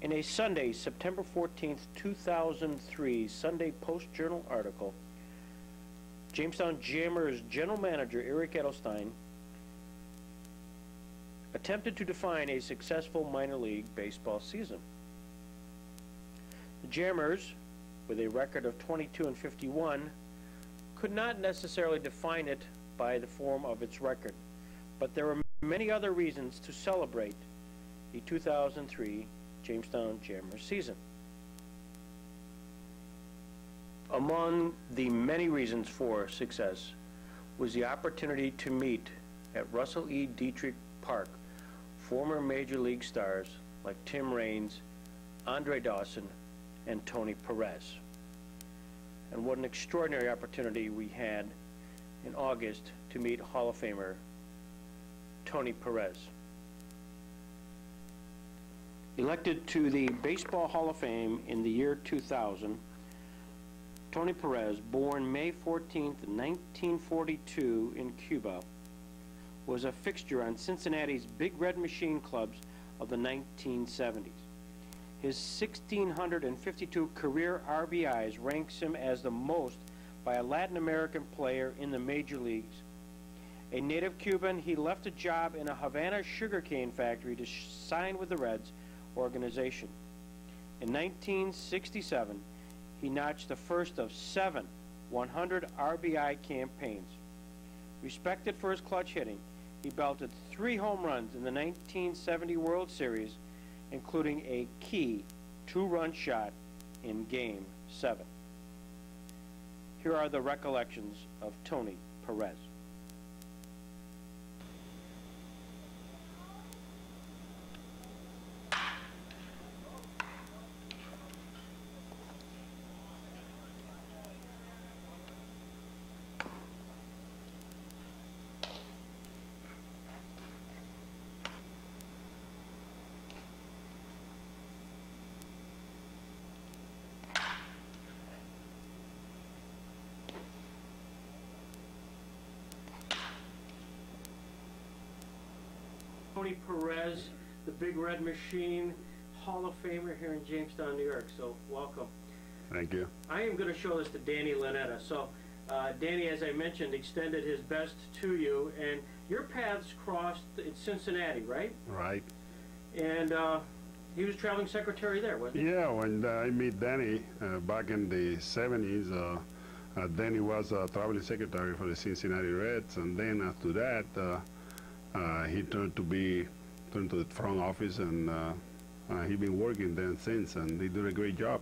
In a Sunday, September 14th, 2003, Sunday Post-Journal article, Jamestown Jammers general manager Eric Edelstein attempted to define a successful minor league baseball season. The Jammers, with a record of 22-51, could not necessarily define it by the form of its record, but there were many other reasons to celebrate the 2003 Jamestown Jammers season. Among the many reasons for success was the opportunity to meet at Russell E. Dietrich Park former Major League stars like Tim Raines, Andre Dawson, and Tony Perez. And what an extraordinary opportunity we had in August to meet Hall of Famer Tony Perez. Elected to the Baseball Hall of Fame in the year 2000, Tony Perez, born May 14, 1942 in Cuba, was a fixture on Cincinnati's Big Red Machine clubs of the 1970s. His 1,652 career RBIs ranks him as the most by a Latin American player in the major leagues. A native Cuban, he left a job in a Havana sugarcane factory to sign with the Reds organization. In 1967, he notched the first of 7 100 RBI campaigns. Respected for his clutch hitting, he belted 3 home runs in the 1970 World Series, including a key 2-run shot in Game 7. Here are the recollections of Tony Perez. Tony Perez, the Big Red Machine, Hall of Famer here in Jamestown, New York. So welcome. Thank you. I am going to show this to Danny Lanetta. So Danny, as I mentioned, extended his best to you, and your paths crossed in Cincinnati, right? Right. And he was traveling secretary there, wasn't he? Yeah, when I met Danny back in the 70s, Danny was traveling secretary for the Cincinnati Reds, and then after that, he turned to the front office, and he's been working there since, and he did a great job.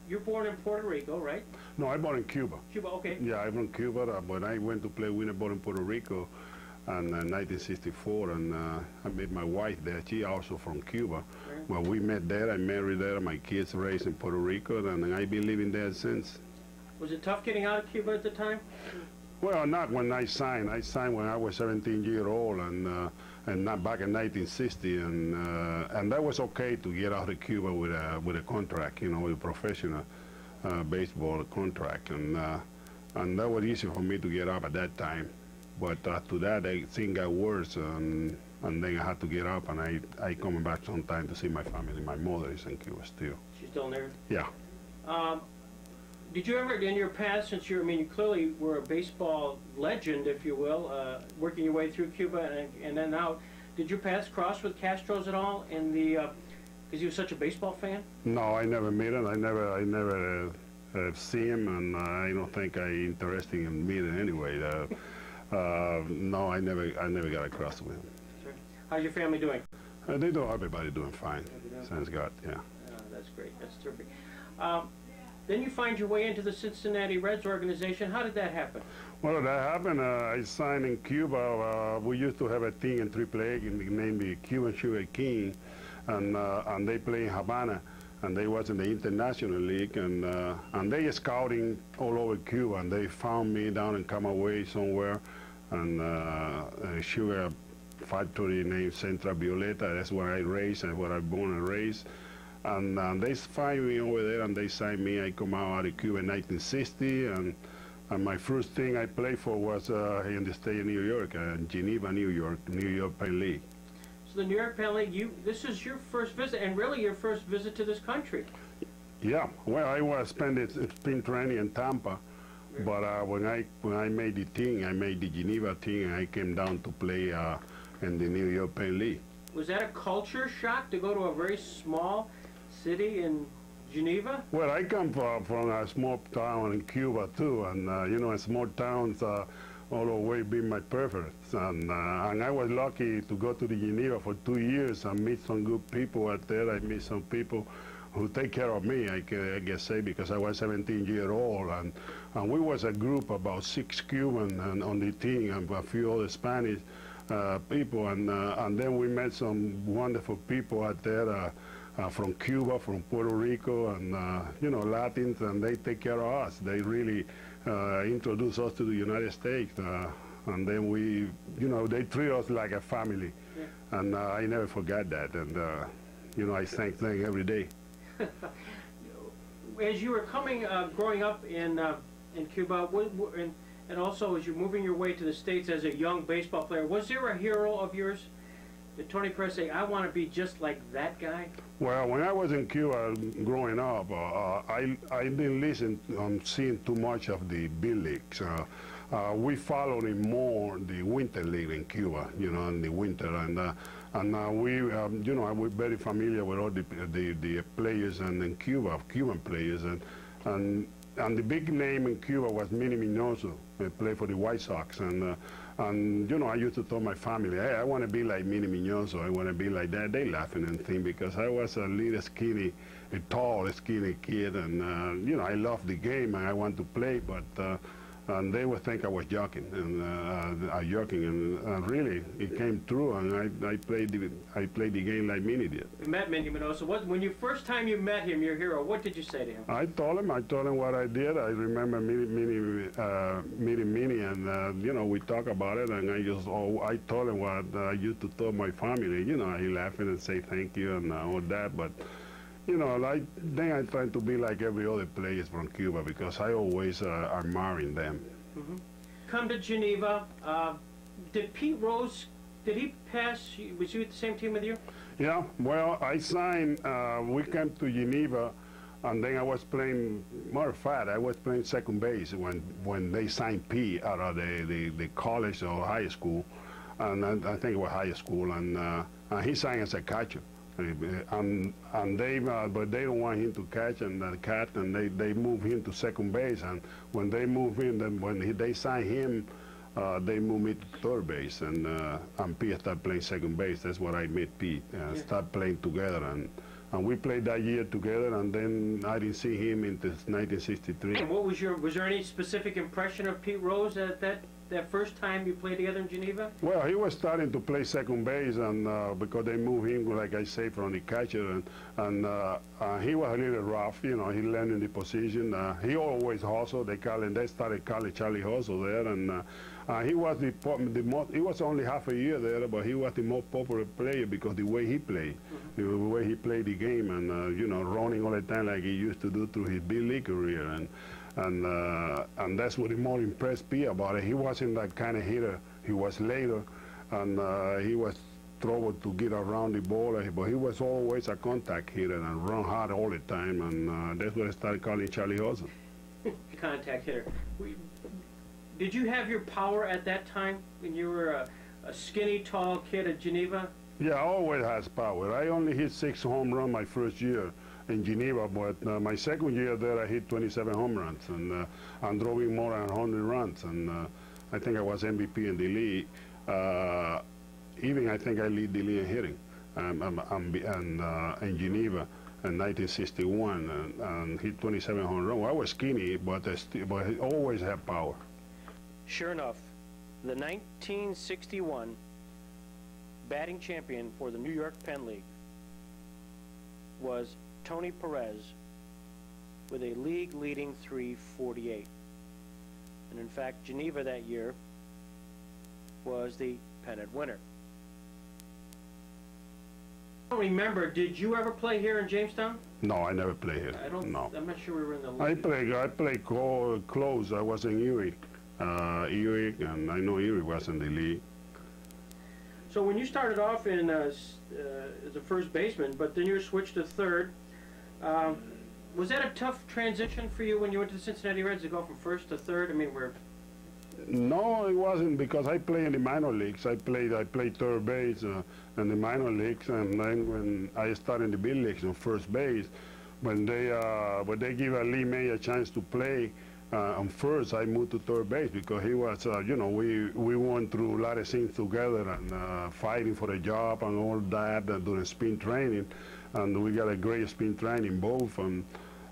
You're born in Puerto Rico, right? No, I'm born in Cuba. Cuba, okay. Yeah, I'm from Cuba, but I went to play winter ball in Puerto Rico in 1964, and I met my wife there. She also from Cuba. Right. Well, we met there, I married there, my kids raised in Puerto Rico, and I've been living there since. Was it tough getting out of Cuba at the time? Well, not when I signed. I signed when I was 17 years old, and not back in 1960, and that was okay to get out of Cuba with a contract, you know, with a professional baseball contract, and that was easy for me to get up at that time. But after that, things got worse, and then I had to get up, and I come back sometime to see my family. My mother is in Cuba still. She's still there? Yeah. Did you ever, in your past, since you clearly were a baseball legend, if you will, working your way through Cuba and then out, did your paths cross with Castro's at all? In the, because you were such a baseball fan? No, I never met him. I never see him, and I don't think I'm interested in meeting anyway. No, I never got across with him. Sure. How's your family doing? Everybody doing fine. Thanks God, yeah. That's great. That's terrific. Then you find your way into the Cincinnati Reds organization. How did that happen? Well, that happened. I signed in Cuba. We used to have a team in AAA named the Cuban Sugar King, and they play in Havana, and they was in the International League, and they scouting all over Cuba, and they found me down in Camagüey somewhere, and a sugar factory named Central Violeta. That's where I raised and where I born and raised. And they find me over there, and they signed me. I come out of Cuba in 1960, and my first thing I played for was in the state of New York, Geneva, New York Penn League. So the New York Penn League, this is your first visit, and really your first visit to this country. Yeah, well, I was spending spring training in Tampa, but when I made the team, I made the Geneva team, and I came down to play in the New York Penn League. Was that a culture shock to go to a very small city in Geneva? Well, I come from a small town in Cuba too, and you know, small towns always been my preference. And I was lucky to go to the Geneva for 2 years and meet some good people out there. I meet some people who take care of me, I guess say, because I was 17 years old, and we was a group about 6 Cuban on the team and a few other Spanish people, and then we met some wonderful people out there from Cuba, from Puerto Rico, and you know, Latins, and they take care of us. They really introduced us to the United States, and then we, you know, they treat us like a family, and I never forgot that, and you know, I thank them every day. As you were growing up in Cuba, and also as you're moving your way to the States as a young baseball player, was there a hero of yours? Did Tony Perez say, I want to be just like that guy? Well, when I was in Cuba growing up, I didn't listen on seeing too much of the big leagues. We followed more the winter league in Cuba, you know, in the winter, and we, you know, we're very familiar with all the players and in Cuba, Cuban players, and the big name in Cuba was Minnie Minoso. He played for the White Sox, and you know, I used to tell my family, hey, I want to be like Minnie Minoso. I want to be like that. They laughing and thing because I was a little skinny, a tall, skinny kid, and you know, I loved the game and I want to play, but and they would think I was joking and really it came true, and I played the game like Minnie did. You met Minnie Minoso. When you first time you met him, your hero, what did you say to him? I told him what I did. I remember meeting Minnie, and you know, we talked about it, and I told him what I used to tell my family. You know, he laughing and say thank you and all that, but. You know, like, then I try to be like every other player from Cuba because I always admiring them. Mm-hmm. Come to Geneva. Did Pete Rose, did he pass? Was he at the same team with you? Yeah, well, I signed, we came to Geneva, and then I was playing, matter of fact, I was playing second base when they signed Pete out of the college or high school, and I think it was high school, and he signed as a catcher. And they, but they don't want him to catch and they move him to second base. And when they move him, then when they sign him, they move me to third base, and Pete started playing second base. That's what I met Pete. Start playing together, and we played that year together. And then I didn't see him until 1963. And what was there any specific impression of Pete Rose at that first time you played together in Geneva? Well, he was starting to play second base, and because they moved him, like I say, from the catcher, and he was a little rough, you know. He learned in the position. He always hustled. They started calling Charlie Hustle there, and he was the most. He was only half a year there, but he was the most popular player because the way he played, the way he played the game, and you know, running all the time like he used to do through his big league career, and that's what more impressed me about it. He wasn't that kind of hitter. He was later, and he was trouble to get around the ball, but he was always a contact hitter and run hard all the time, and that's what I started calling Charlie Hustle. Contact hitter. Did you have your power at that time when you were a skinny, tall kid at Geneva? Yeah, I always has power. I only hit 6 home runs my first year in Geneva, but my second year there I hit 27 home runs and drove in more than 100 runs, and I think I was MVP in the league. Even I think I lead the league in hitting in Geneva in 1961 and hit 27 home runs. I was skinny, but I always had power. Sure enough, the 1961 batting champion for the New York Penn League was Tony Perez with a league-leading .348. And in fact, Geneva that year was the pennant winner. I don't remember, did you ever play here in Jamestown? No, I never played here. No. I'm not sure we were in the league. I played close. I was in Erie. And I know Erie was in the league. So when you started off in as a first baseman, but then you were switched to third, was that a tough transition for you when you went to the Cincinnati Reds to go from first to third? I mean, No, it wasn't, because I play in the minor leagues. I played third base in the minor leagues, and then when I started in the big leagues on first base, when they give Lee May a chance to play on first, I moved to third base because he was, you know, we went through a lot of things together and fighting for a job and all that and doing spin training, and we got a great spin training both. And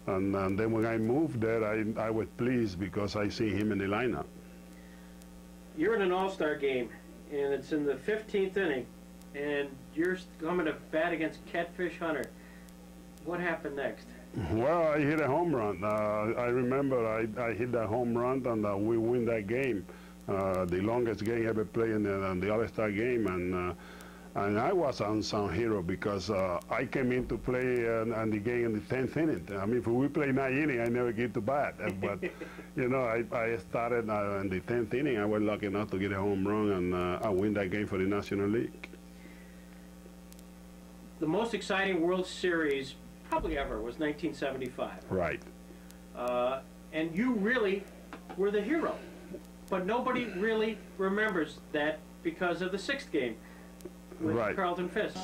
then when I moved there, I was pleased because I see him in the lineup. you're in an all-star game, and it's in the 15th inning, and you're coming to bat against Catfish Hunter. What happened next? Well, I hit a home run. I remember I hit that home run, and we win that game, the longest game ever played in the All-Star game, and I was an unsung hero because I came in to play in the game in the 10th inning. I mean, if we play 9 innings, I never get to bat. But, you know, I started in the 10th inning. I was lucky enough to get a home run, and I win that game for the National League. The most exciting World Series probably ever was 1975. Right. And you really were the hero. But nobody really remembers that because of the 6th game with Right. Carlton Fisk.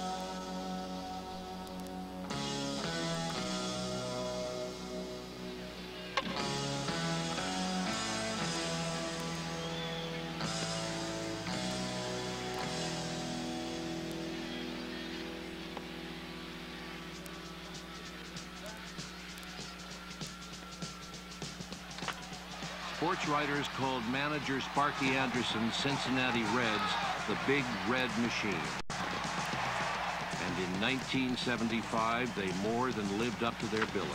Sports writers called manager Sparky Anderson's Cincinnati Reds the Big Red Machine. And in 1975, they more than lived up to their billing,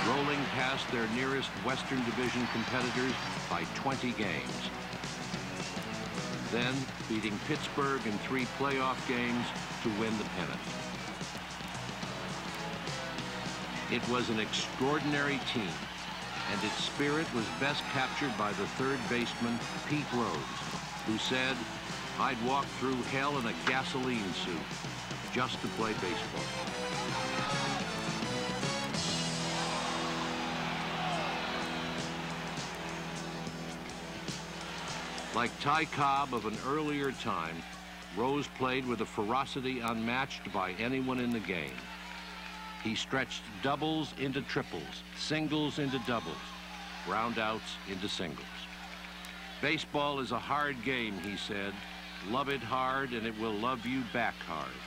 rolling past their nearest Western Division competitors by 20 games. Then beating Pittsburgh in 3 playoff games to win the pennant. It was an extraordinary team, and its spirit was best captured by the third baseman, Pete Rose, who said, "I'd walk through hell in a gasoline suit just to play baseball." Like Ty Cobb of an earlier time, Rose played with a ferocity unmatched by anyone in the game. He stretched doubles into triples, singles into doubles, groundouts into singles. "Baseball is a hard game," he said. "Love it hard and it will love you back hard.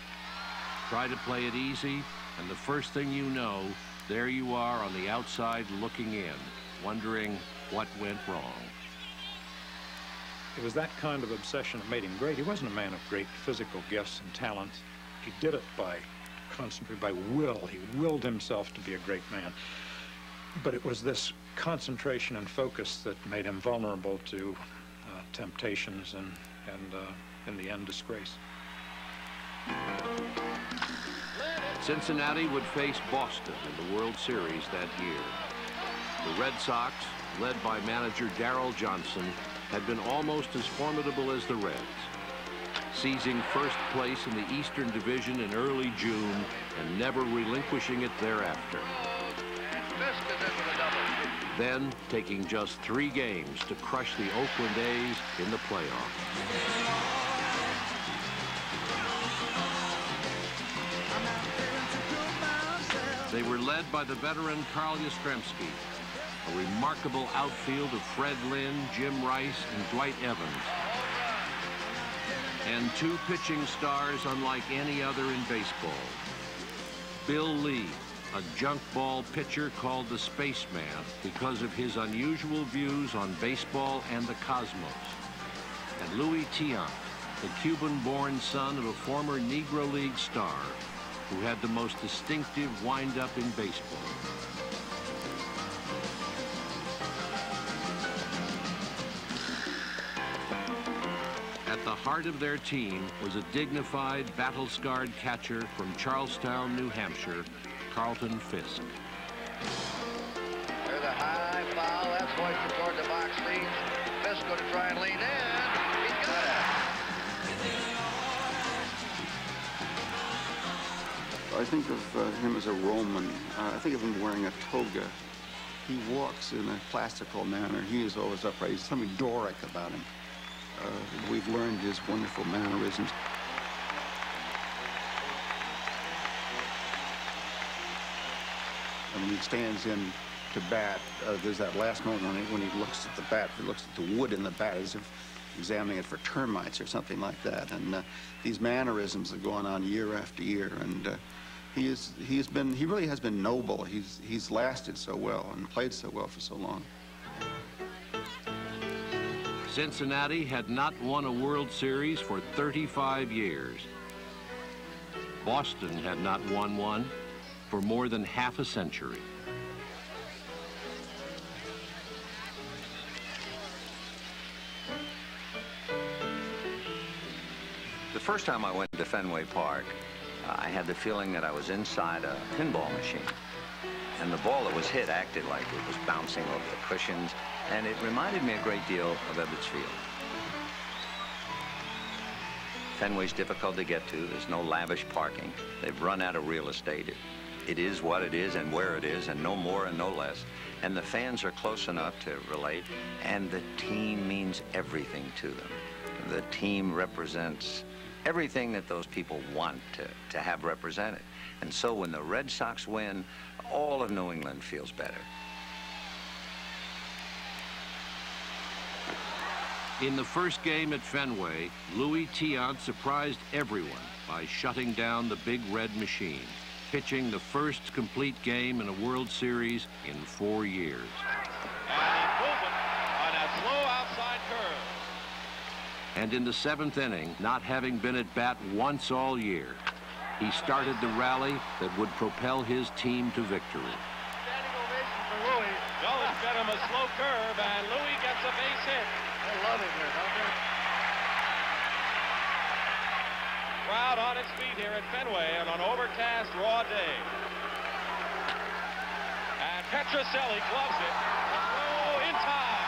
Try to play it easy, and the first thing you know, there you are on the outside looking in, wondering what went wrong." It was that kind of obsession that made him great. He wasn't a man of great physical gifts and talents. He did it by will. He willed himself to be a great man. But it was this concentration and focus that made him vulnerable to temptations and in the end, disgrace. Cincinnati would face Boston in the World Series that year. The Red Sox, led by manager Darrell Johnson, had been almost as formidable as the Reds, seizing first place in the Eastern Division in early June and never relinquishing it thereafter. Then taking just 3 games to crush the Oakland A's in the playoffs. They were led by the veteran Carl Yastrzemski, a remarkable outfield of Fred Lynn, Jim Rice, and Dwight Evans, and 2 pitching stars unlike any other in baseball. Bill Lee, a junk ball pitcher called the Spaceman because of his unusual views on baseball and the cosmos, and Louis Tiant, the Cuban-born son of a former Negro League star who had the most distinctive wind-up in baseball. At the heart of their team was a dignified, battle-scarred catcher from Charlestown, New Hampshire, Carlton Fisk. There's a high foul. That's hoisted toward the box seat. Fisk going to try and lean in. He's got it. I think of him as a Roman. I think of him wearing a toga. He walks in a classical manner. He is always upright. There's something Doric about him. We've learned his wonderful mannerisms. And when he stands in to bat, there's that last moment when he looks at the bat, he looks at the wood in the bat as if examining it for termites or something like that. And these mannerisms are going on year after year. And he really has been noble. He's lasted so well and played so well for so long. Cincinnati had not won a World Series for 35 years. Boston had not won one for more than half a century. The first time I went to Fenway Park, I had the feeling that I was inside a pinball machine. And the ball that was hit acted like it was bouncing over the cushions, and it reminded me a great deal of Ebbets Field. Fenway's difficult to get to. There's no lavish parking. They've run out of real estate. It is what it is and where it is, and no more and no less. And the fans are close enough to relate, and the team means everything to them. The team represents everything that those people want to have represented. And so when the Red Sox win, all of New England feels better. In the first game at Fenway, Louis Tiant surprised everyone by shutting down the Big Red Machine, pitching the first complete game in a World Series in 4 years. And he pulled it on a slow outside curve. And in the 7th inning, not having been at bat once all year, he started the rally that would propel his team to victory. Standing ovation for Louis. Gullin's got him a slow curve, and Louis gets a base hit. They love him here, don't they? Crowd on its feet here at Fenway on an overcast, raw day. And Petrocelli gloves it. Oh, in time.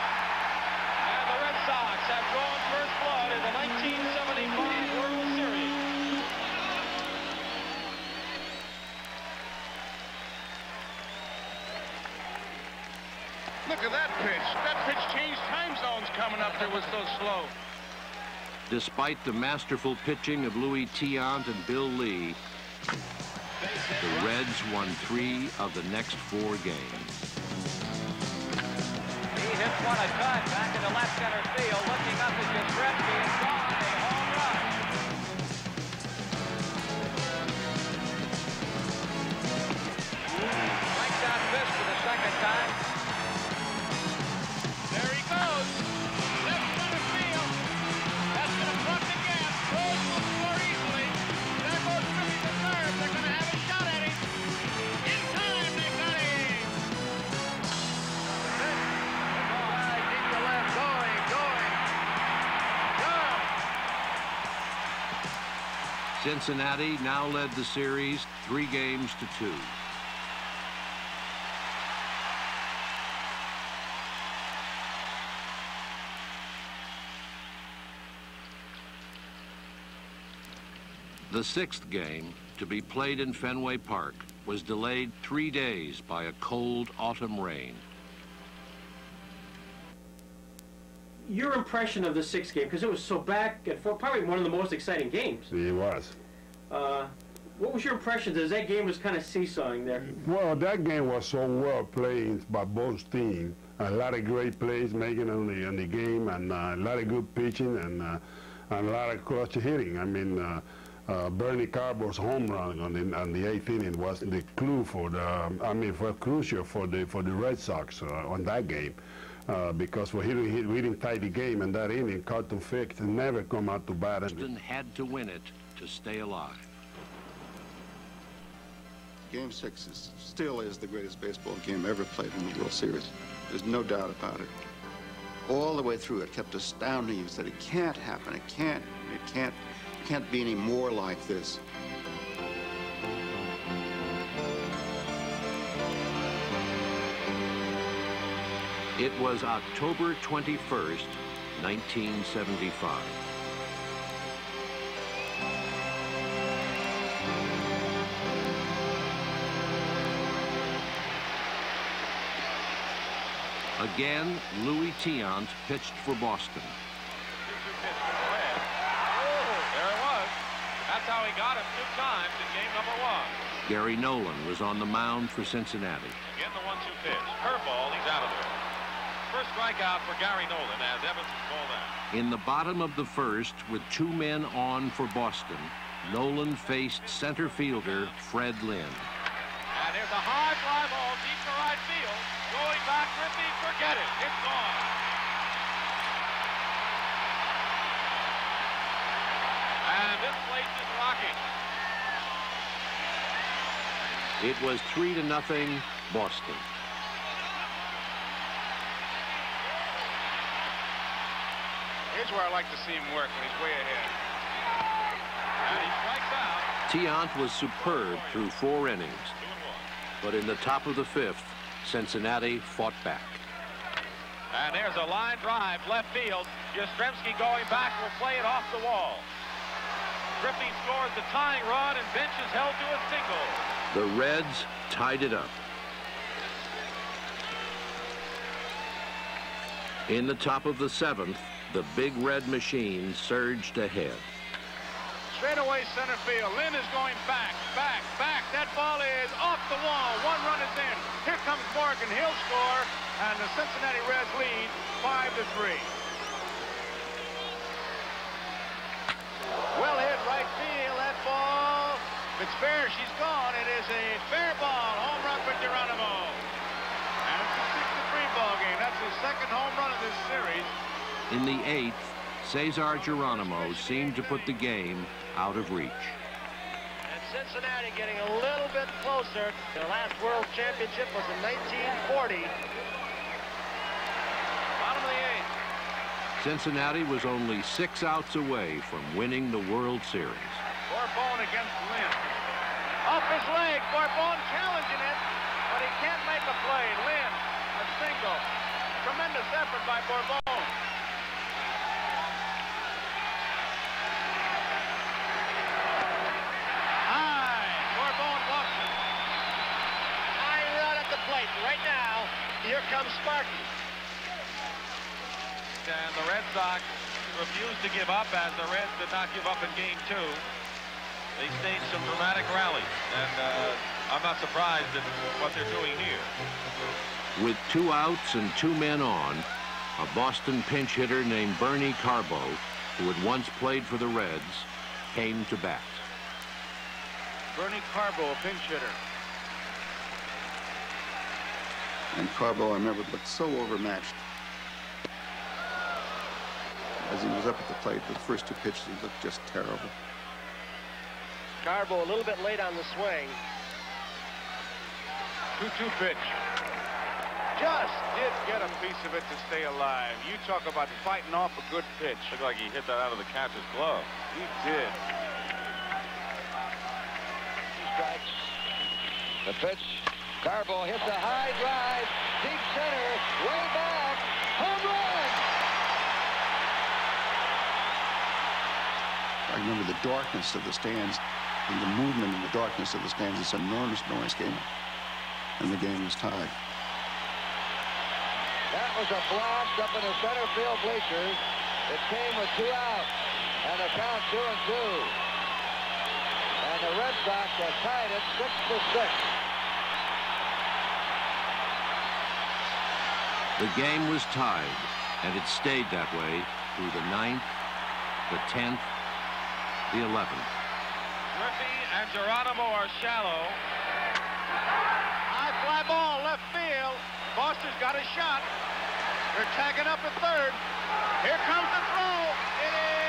And the Red Sox have drawn first blood in the 1975 World Series. Look at that pitch. That pitch changed time zones coming up there, was so slow. Despite the masterful pitching of Louis Tiant and Bill Lee, the Reds won 3 of the next 4 games. He hits one a cut back into left center field. Looking up is Yastrzemski and gone. A home run. Strikes out Fisk for the second time. There he goes. Left center field. That's going to front again. Rose will score easily. There goes Griffey to third. They're going to have a shot at him. In time, they got him. Deep to left. Going. Go. Cincinnati now led the series 3 games to 2. The 6th game, to be played in Fenway Park, was delayed 3 days by a cold autumn rain. Your impression of the 6th game, because it was so back and forth, probably one of the most exciting games. It was. What was your impression as that game was kind of seesawing there? Well, that game was so well played by both teams. A lot of great plays making on the game, and a lot of good pitching, and a lot of clutch hitting. I mean, Bernie Carbo's home run on the 8th inning was the clue for for crucial for the Red Sox on that game. Because we didn't tie the game in that inning. Carlton Fisk never come out to bat. Boston had to win it to stay alive. Game 6 still is the greatest baseball game ever played in the World Series. There's no doubt about it. All the way through, it kept astounding you. Said it can't happen. It can't be any more like this. It was October 21st, 1975. Again, Louis Tiant pitched for Boston. 2-2 pitch from Perez. Oh, there it was. That's how he got him 2 times in game number 1. Gary Nolan was on the mound for Cincinnati. Again, the 1-2 pitch. Curveball, he's out of there. First strikeout for Gary Nolan as Evans is called out. In the bottom of the first, with 2 men on for Boston, Nolan faced center fielder Fred Lynn. And there's a high fly ball deep to right field. Going back, Griffey, forget it. It's gone. And this place is rocking. It was 3-0 Boston. Here's where I like to see him work when he's way ahead. And he strikes out. Tiant was superb through 4 innings. 2-1. But in the top of the 5th, Cincinnati fought back. And there's a line drive, left field. Yastrzemski going back will play it off the wall. Griffey scores the tying run, and Bench is held to a single. The Reds tied it up. In the top of the 7th, the Big Red Machine surged ahead. Straightaway center field. Lynn is going back, back, back. That ball is off the wall. 1 run is in. Here comes Morgan. He'll score, and the Cincinnati Reds lead 5-3. Well hit right field. That ball. If it's fair, she's gone. It is a fair ball. Home run for Geronimo. And it's a 6-3 ball game. That's his 2nd home run of this series. In the 8th, Cesar Geronimo seemed to put the game out of reach. And Cincinnati getting a little bit closer. Their last World Championship was in 1940. Bottom of the 8th. Cincinnati was only 6 outs away from winning the World Series. Bourbon against Lynn. Off his leg, Bourbon challenging it, but he can't make a play. Lynn, a single. Tremendous effort by Bourbon. Right now, here comes Sparky. And the Red Sox refused to give up, as the Reds did not give up in game 2. They staged some dramatic rallies, and I'm not surprised at what they're doing here. With 2 outs and 2 men on, a Boston pinch hitter named Bernie Carbo, who had once played for the Reds, came to bat. Bernie Carbo, a pinch hitter. And Carbo, I remember, looked so overmatched. As he was up at the plate, the first 2 pitches, he looked just terrible. Carbo a little bit late on the swing. 2-2 pitch. Just did get a piece of it to stay alive. You talk about fighting off a good pitch. Looked like he hit that out of the catcher's glove. He did. 2 strikes. The pitch. Carbo hits a high drive, deep center, way back, home run! I remember the darkness of the stands and the movement in the darkness of the stands. This enormous noise came up, and the game was tied. That was a blast up in the center field bleachers. It came with 2 outs, and the count 2-2. And the Red Sox have tied it 6-6. The game was tied, and it stayed that way through the 9th, the 10th, the 11th. Griffey and Geronimo are shallow. High fly ball, left field. Foster's got a shot. They're tagging up at 3rd. Here comes the throw. It is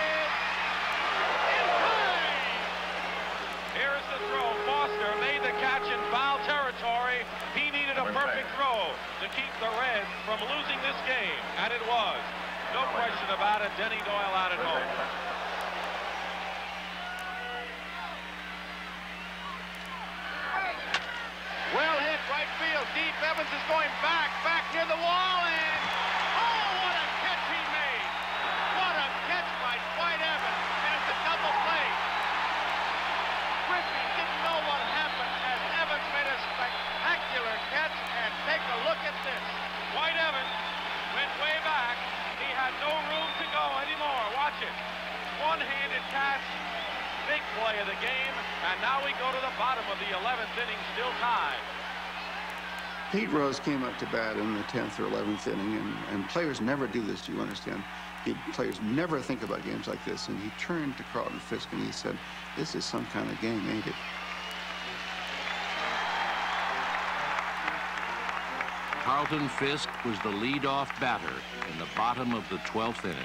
in time. Here is the throw. Foster made the catch in foul territory. He needed a perfect throw to keep the Reds from losing this game, and it was. No question about it. Denny Doyle out at home. Well hit, right field, deep. Evans is going back near the wall, and oh, what a catch he made! What a catch by Dwight Evans, and it's a double play. Griffey didn't know what happened as Evans made a spectacular catch, and take a look at this. Dwight Evans catch. Big play of the game, and now we go to the bottom of the 11th inning, still tied. Pete Rose came up to bat in the 10th or 11th inning, and players never do this, do you understand? Players never think about games like this, and he turned to Carlton Fisk and he said, "This is some kind of game, ain't it?" Carlton Fisk was the leadoff batter in the bottom of the 12th inning.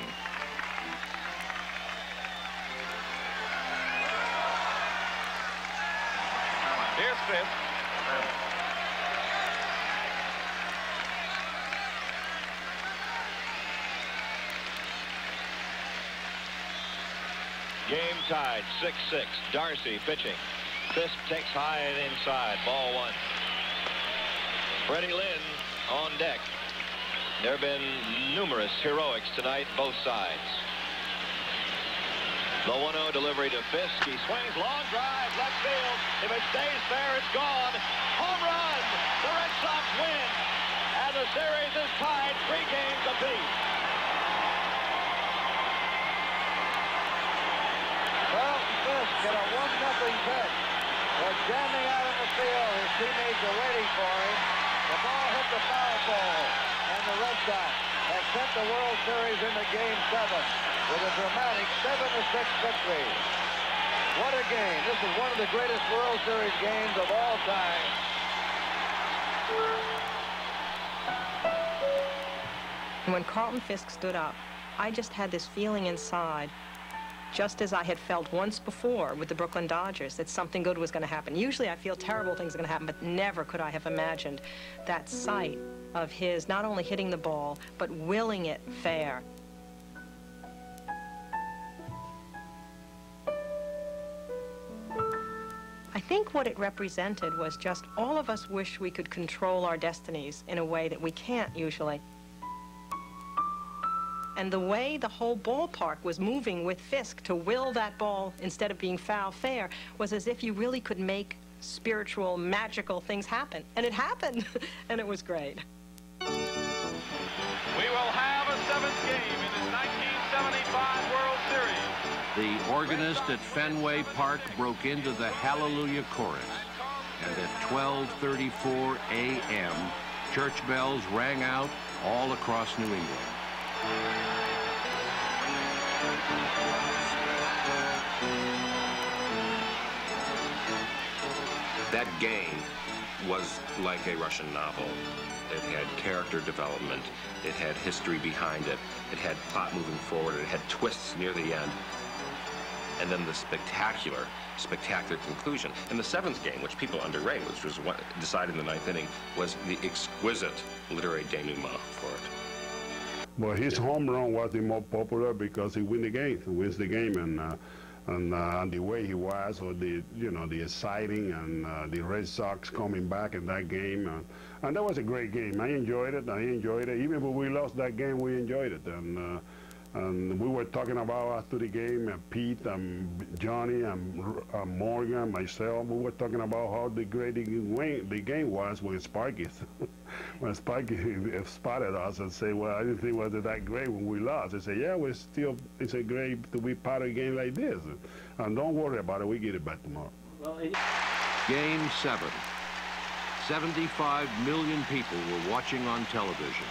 Here's Fisk. Game tied, 6-6. Darcy pitching. Fisk takes high and inside. Ball one. Freddie Lynn on deck. There have been numerous heroics tonight, both sides. The 1-0 delivery to Fisk. He swings, long drive, left field. If it stays fair, it's gone. Home run! The Red Sox win. And the series is tied 3 games apiece. Carlton Fisk hit a 1-0 pitch. Was jamming out in the field. His teammates are waiting for him. The ball hit the foul pole, and the Red Sox have sent the World Series into Game 7 with a dramatic 7-6 victory. What a game. This is one of the greatest World Series games of all time. And when Carlton Fisk stood up, I just had this feeling inside, just as I had felt once before with the Brooklyn Dodgers, that something good was going to happen. Usually I feel terrible things are going to happen, but never could I have imagined that sight of his not only hitting the ball, but willing it fair. I think what it represented was just all of us wish we could control our destinies in a way that we can't usually. And the way the whole ballpark was moving with Fisk to will that ball instead of being foul fair was as if you really could make spiritual, magical things happen. And it happened, and it was great. We will have a 7th game in the 1975 World Series. The organist at Fenway Park broke into the Hallelujah Chorus, and at 12:34 a.m., church bells rang out all across New England. That game was like a Russian novel. It had character development. It had history behind it. It had plot moving forward. It had twists near the end. And then the spectacular conclusion. And the 7th game, which people underrate, which was what decided in the 9th inning, was the exquisite literary denouement for it. Well, his home run was the more popular because he wins the game. He wins the game, and the way he was, or the the exciting, and the Red Sox coming back in that game, and that was a great game. I enjoyed it. Even when we lost that game, we enjoyed it. And we were talking about after the game, Pete and Johnny and Morgan, myself, we were talking about how great the game was when Sparky, spotted us and said, well, I didn't think it was that great when we lost. I said, yeah, it's a great to be part of a game like this. And don't worry about it, we get it back tomorrow. Well, Game 7. 75 million people were watching on television,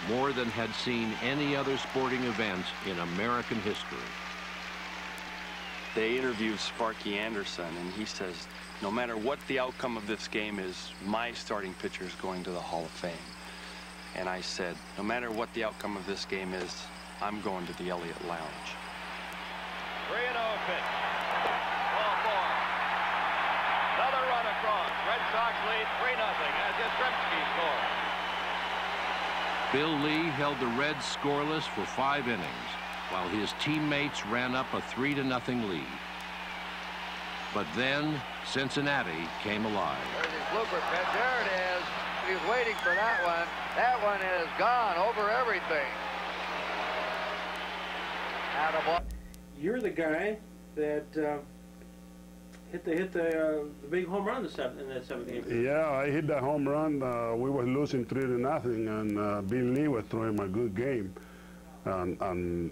more than had seen any other sporting event in American history. They interviewed Sparky Anderson, and he says, no matter what the outcome of this game is, my starting pitcher is going to the Hall of Fame. And I said, no matter what the outcome of this game is, I'm going to the Elliott Lounge. 3-0 pitch. Ball 4. Another run across. Red Sox lead 3-0 as Yastrzemski scores. Bill Lee held the Reds scoreless for 5 innings, while his teammates ran up a 3-0 lead. But then Cincinnati came alive. There's his blooper pitch. There it is. He was waiting for that one. That one is gone over everything. Attaboy. you're the guy that hit the big home run in that 7th game. Yeah, I hit that home run. We were losing 3-0, and Bill Lee was throwing a good game. And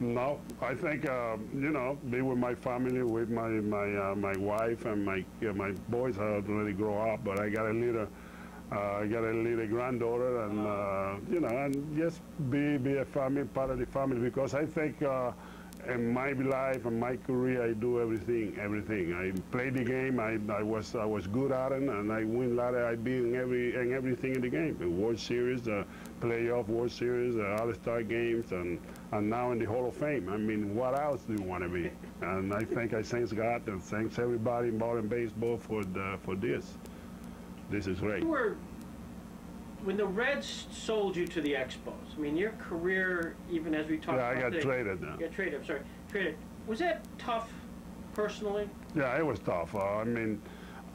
No, I think you know, be with my family, with my wife and my boys have already grow up, but I got a little granddaughter, and you know, and just be a family, part of the family, because I think in my life and my career I do everything. I play the game. I was good at it, and I win a lot. I've been in everything in the game. The World Series, playoff World Series, All-Star games, and now in the Hall of Fame. I mean, what else do you want to be? And I think I thank God and thanks everybody involved in baseball for this. This is great. When the Reds sold you to the Expos, I mean, your career, even as we talked about I got today, traded. You got traded, I'm sorry. Traded. Was that tough, personally? Yeah, it was tough. I mean,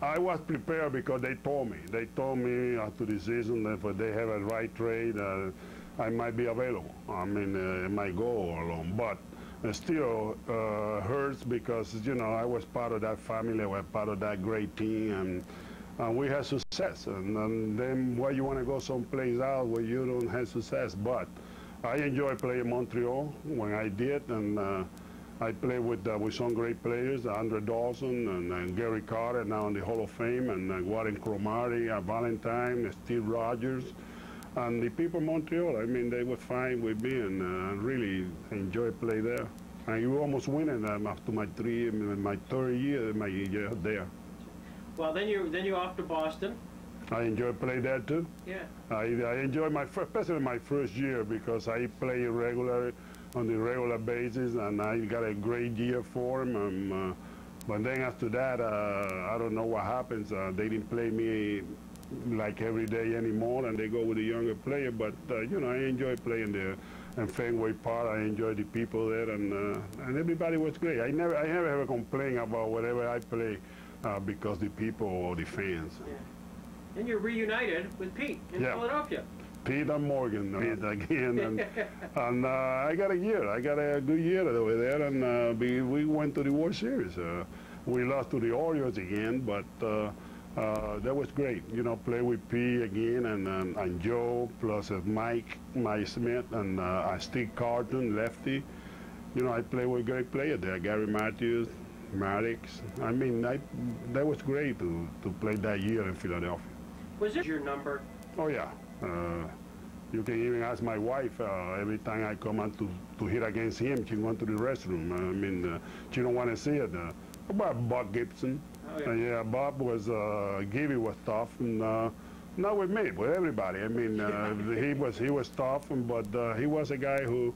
I was prepared because they told me. They told me after the season that if they have a right trade, I might be available. I mean, it might go along. But it still hurts because, you know, I was part of that family. I was part of that great team. And we had success, and then why you want to go someplace else where you don't have success? But I enjoy playing Montreal when I did, and I played with some great players, Andre Dawson and Gary Carter, now in the Hall of Fame, and Warren Cromartie, Valentine, Steve Rogers, and the people in Montreal. I mean, they were fine with me, and I really enjoyed playing there. And you almost winning after my third year there. Well, then you're off to Boston. I enjoy playing there too. Yeah. I enjoy especially my first year, because I play on the regular basis, and I got a great year for them. But then after that, I don't know what happens. They didn't play me like every day anymore, and they go with a younger player. But you know, I enjoy playing there. And Fenway Park, I enjoy the people there, and everybody was great. I never ever complain about whatever I play. Because the people or the fans. Yeah. And you're reunited with Pete in Philadelphia. Pete and Morgan again, and I got a year. I got a good year over there, and we went to the World Series. We lost to the Orioles again, but that was great. You know, play with Pete again, and Joe, plus Mike Smith, and Steve Carton, lefty. You know, I play with great players there. Gary Matthews, Maddox. I mean, that was great to play that year in Philadelphia. Was it your number? Oh, yeah. You can even ask my wife. Every time I come out to hit against him, she went to the restroom. I mean, she don't want to see it. About Bob Gibson. Oh, yeah. Yeah, Bob was, Gibby was tough, and not with me, with everybody. I mean, he was tough, but he was a guy who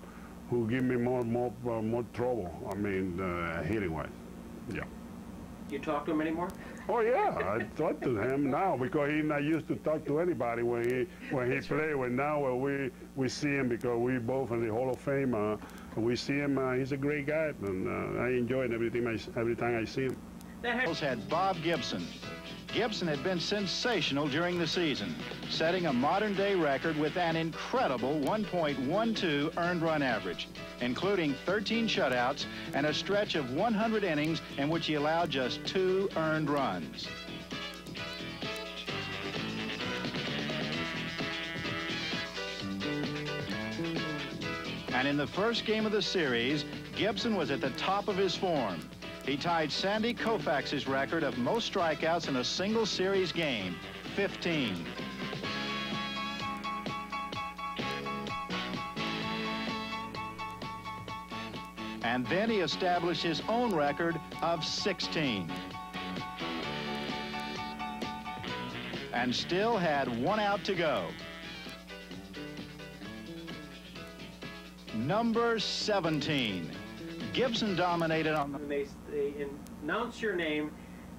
gave me more trouble. I mean, hitting wise. Yeah. You talk to him anymore? Oh yeah, I talk to him now, because he's not used to talk to anybody when he play. When now we see him, because we both in the Hall of Fame. We see him. He's a great guy, and I enjoy it every time I see him. The Bulls had Bob Gibson. Gibson had been sensational during the season, setting a modern-day record with an incredible 1.12 earned run average, including 13 shutouts and a stretch of 100 innings in which he allowed just 2 earned runs. And in the first game of the series, Gibson was at the top of his form. He tied Sandy Koufax's record of most strikeouts in a single series game, 15. And then he established his own record of 16. And still had 1 out to go. Number 17. Gibson dominated on the... They announce your name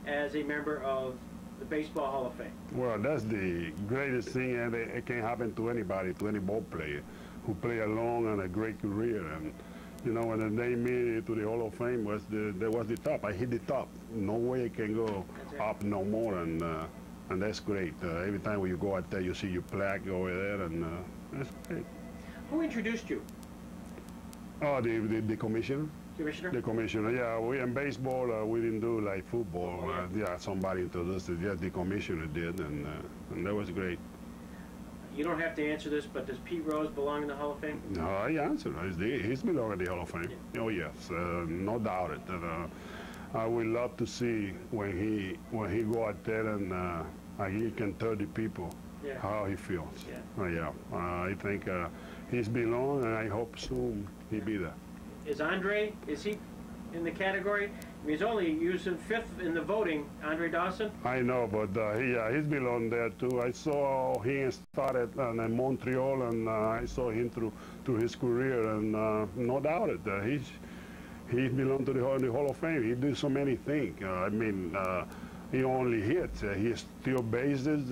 as a member of the Baseball Hall of Fame. Well, that's the greatest thing, and it can happen to anybody, to any ball player who play a long and a great career. And you know, when they named me to the Hall of Fame, that was the top. I hit the top. No way it can go up no more, and that's great. Every time when you go out there, you see your plaque over there, and that's great. Who introduced you? Oh, the commissioner. Commissioner? The commissioner, yeah. We in baseball, we didn't do like football. Yeah, somebody introduced it. Yes, the commissioner did, and that was great. You don't have to answer this, but does Pete Rose belong in the Hall of Fame? No, I answered. He's belong in the Hall of Fame. Yeah. Oh yes, no doubt it. I would love to see when he go out there and he can tell the people how he feels. Yeah. I think he's belong, and I hope soon he'll be there. Is Andre? Is he in the category? I mean, he's only using 5th in the voting. Andre Dawson. I know, but he's belong there too. I saw he started in Montreal, and I saw him through his career, and no doubt it. He belongs to the Hall of Fame. He did so many things. I mean, he only hits. He steals bases.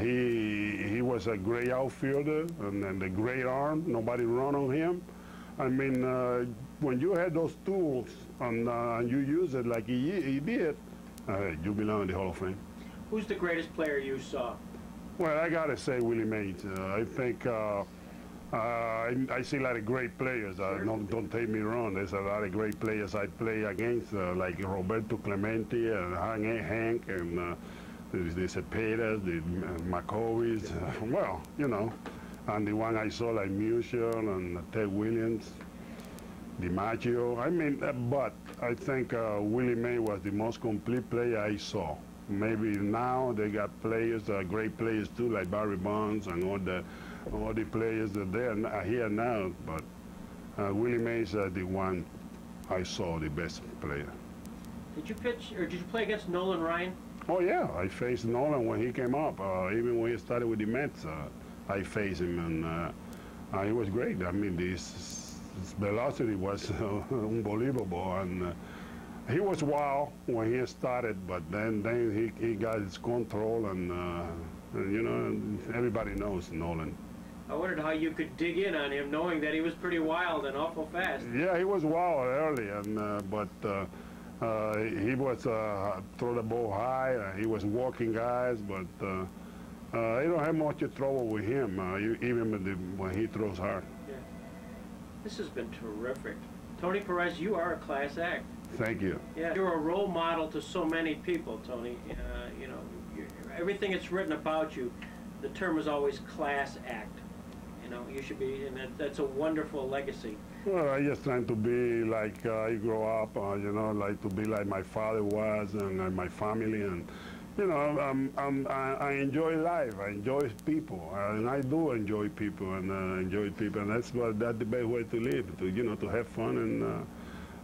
He was a great outfielder and a great arm. Nobody run on him. I mean, when you had those tools and you use it like he did, you belong in the Hall of Fame. Who's the greatest player you saw? Well, I gotta say Willie Mays. I think I see a lot of great players. Don't take me wrong. There's a lot of great players I play against, like Roberto Clemente and Hank, and there's Perez, the McCoys. Well, you know, and the one I saw like Musial and Ted Williams, DiMaggio. I mean, but I think Willie Mays was the most complete player I saw. Maybe now they got players, great players too, like Barry Bonds and all the players that they're here now. But Willie Mays is the one I saw the best player. Did you pitch or did you play against Nolan Ryan? Oh yeah, I faced Nolan when he came up. Even when he started with the Mets, I faced him, and he was great. I mean, his velocity was unbelievable, and he was wild when he started, but then he got his control, and you know, everybody knows Nolan. I wondered how you could dig in on him, knowing that he was pretty wild and awful fast. Yeah, he was wild early, and but he was throw the ball high. He was walking guys, but you don't have much trouble with him, even when he throws hard. Yeah. This has been terrific. Tony Perez, you are a class act. Thank you. Yeah, you're a role model to so many people, Tony. You know, everything that's written about you, the term is always class act. You know, you should be, and that's a wonderful legacy. Well, I just trying to be like I grew up, you know, like to be like my father was and my family, and you know, I enjoy life. I enjoy people, and I do enjoy people, and that's the best way to live. To to have fun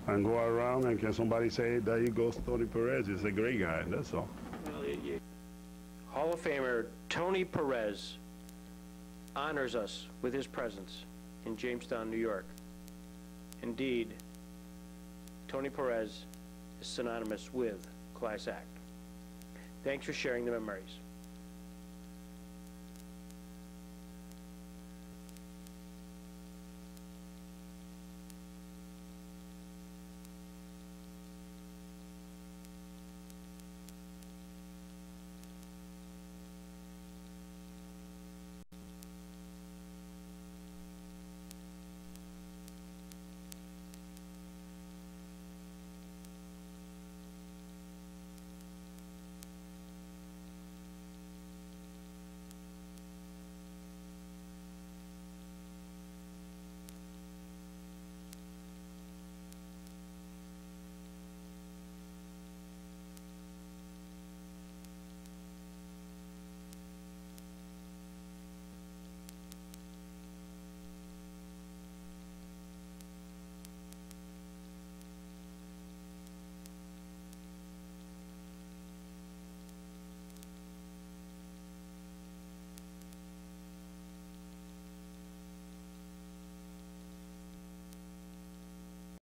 and go around, and can somebody say, there he goes Tony Perez, he's a great guy, that's all. Well, Hall of Famer Tony Perez honors us with his presence in Jamestown, New York. Indeed, Tony Perez is synonymous with class act. Thanks for sharing the memories.